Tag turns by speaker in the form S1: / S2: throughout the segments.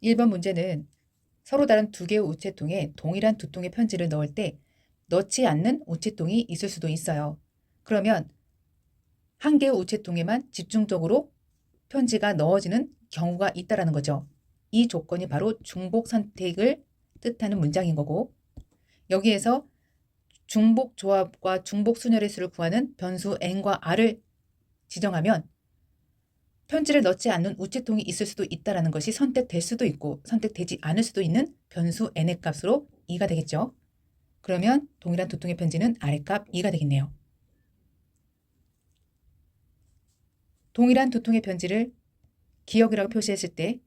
S1: 1번 문제는 서로 다른 두 개의 우체통에 동일한 두 통의 편지를 넣을 때 넣지 않는 우체통이 있을 수도 있어요. 그러면 한 개의 우체통에만 집중적으로 편지가 넣어지는 경우가 있다라는 거죠. 이 조건이 바로 중복 선택을 뜻하는 문장인 거고, 여기에서 중복 조합과 중복 순열의 수를 구하는 변수 n과 r을 지정하면 편지를 넣지 않는 우체통이 있을 수도 있다는 것이 선택될 수도 있고 선택되지 않을 수도 있는 변수 n의 값으로 2가 되겠죠. 그러면 동일한 두 통의 편지는 아래값 2가 되겠네요. 동일한 두 통의 편지를 기억이라고 표시했을 때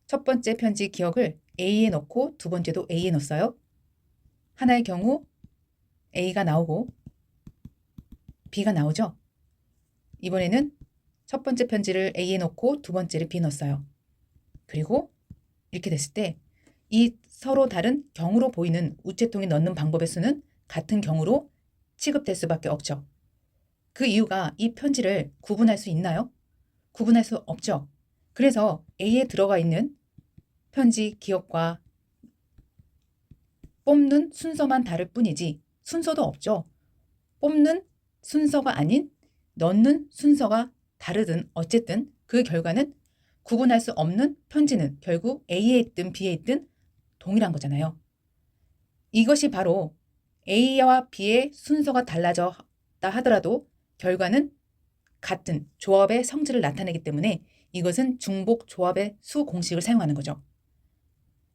S1: 첫 번째 편지 기억을 A에 넣고 두 번째도 A에 넣었어요. 하나의 경우 A가 나오고 B가 나오죠. 이번에는 첫 번째 편지를 A에 넣고 두 번째를 B에 넣었어요. 그리고 이렇게 됐을 때 이 서로 다른 경우로 보이는 우체통에 넣는 방법의 수는 같은 경우로 취급될 수밖에 없죠. 그 이유가 이 편지를 구분할 수 있나요? 구분할 수 없죠. 그래서 A에 들어가 있는 편지 기억과 뽑는 순서만 다를 뿐이지 순서도 없죠. 뽑는 순서가 아닌 넣는 순서가 다르든 어쨌든 그 결과는 구분할 수 없는 편지는 결국 A에 있든 B에 있든 동일한 거잖아요. 이것이 바로 A와 B의 순서가 달라졌다 하더라도 결과는 같은 조합의 성질을 나타내기 때문에 이것은 중복 조합의 수 공식을 사용하는 거죠.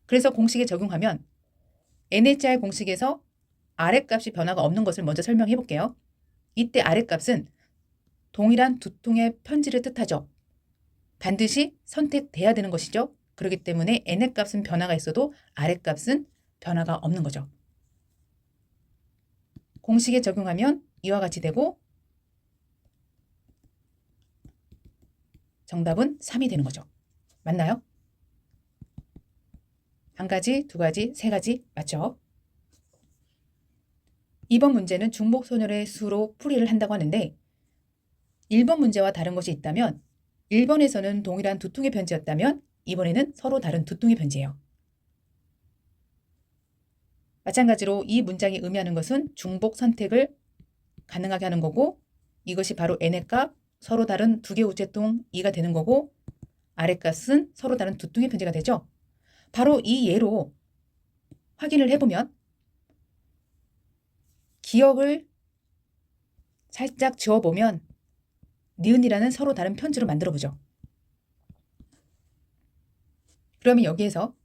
S1: 그래서 공식에 적용하면 NHR 공식에서 아랫값이 변화가 없는 것을 먼저 설명해 볼게요. 이때 아랫값은 동일한 두 통의 편지를 뜻하죠. 반드시 선택돼야 되는 것이죠. 그렇기 때문에 n의 값은 변화가 있어도 아랫값은 변화가 없는 거죠. 공식에 적용하면 이와 같이 되고 정답은 3이 되는 거죠. 맞나요? 한 가지, 두 가지, 세 가지 맞죠? 2번 문제는 중복소멸의 수로 풀이를 한다고 하는데 1번 문제와 다른 것이 있다면 1번에서는 동일한 두 통의 편지였다면 이번에는 서로 다른 두 통의 편지예요. 마찬가지로 이 문장이 의미하는 것은 중복 선택을 가능하게 하는 거고 이것이 바로 n의 값 서로 다른 두 개 우체통 2가 되는 거고 아랫값은 서로 다른 두 통의 편지가 되죠. 바로 이 예로 확인을 해보면 기억을 살짝 지워보면 니은이라는 서로 다른 편지로 만들어보죠. 그러면 여기에서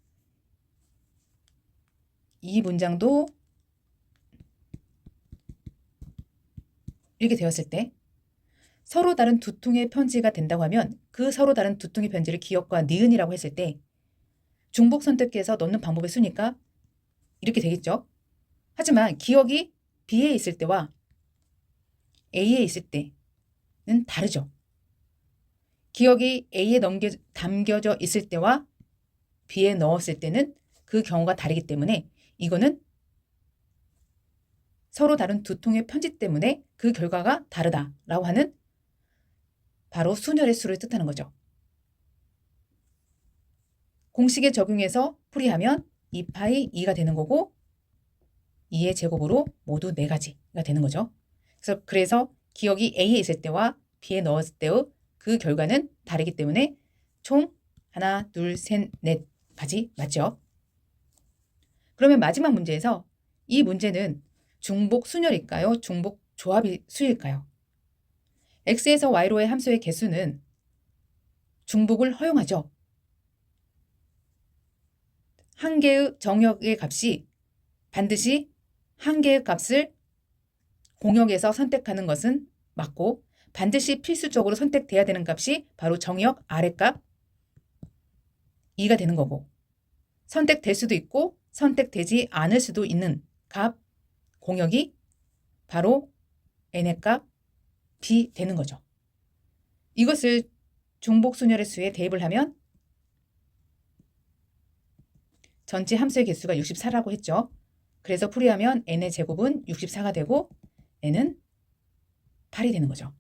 S1: 이 문장도 이렇게 되었을 때 서로 다른 두 통의 편지가 된다고 하면 그 서로 다른 두 통의 편지를 기억과 니은이라고 했을 때 중복 선택해서 넣는 방법의 수니까 이렇게 되겠죠. 하지만 기억이 B에 있을 때와 A에 있을 때는 다르죠. 기억이 A에 담겨져 있을 때와 B에 넣었을 때는 그 경우가 다르기 때문에 이거는 서로 다른 두 통의 편지 때문에 그 결과가 다르다라고 하는 바로 순열의 수를 뜻하는 거죠. 공식에 적용해서 풀이하면 2파이 2가 되는 거고 2의 제곱으로 모두 4가지가 되는 거죠. 그래서 기억이 A에 있을 때와 B에 넣었을 때의 그 결과는 다르기 때문에 총 하나, 둘, 셋, 넷 가지 맞죠? 그러면 마지막 문제에서 이 문제는 중복 순열일까요? 중복 조합이 수일까요? x에서 y로의 함수의 개수는 중복을 허용하죠. 한 개의 정역의 값이 반드시 한 개의 값을 공역에서 선택하는 것은 맞고 반드시 필수적으로 선택돼야 되는 값이 바로 정역 아래값 2가 되는 거고 선택될 수도 있고 선택되지 않을 수도 있는 값 공역이 바로 n의 값 b 되는 거죠. 이것을 중복순열의 수에 대입을 하면 전체 함수의 개수가 64라고 했죠. 그래서 풀이하면 n의 제곱은 64가 되고 n은 8이 되는 거죠.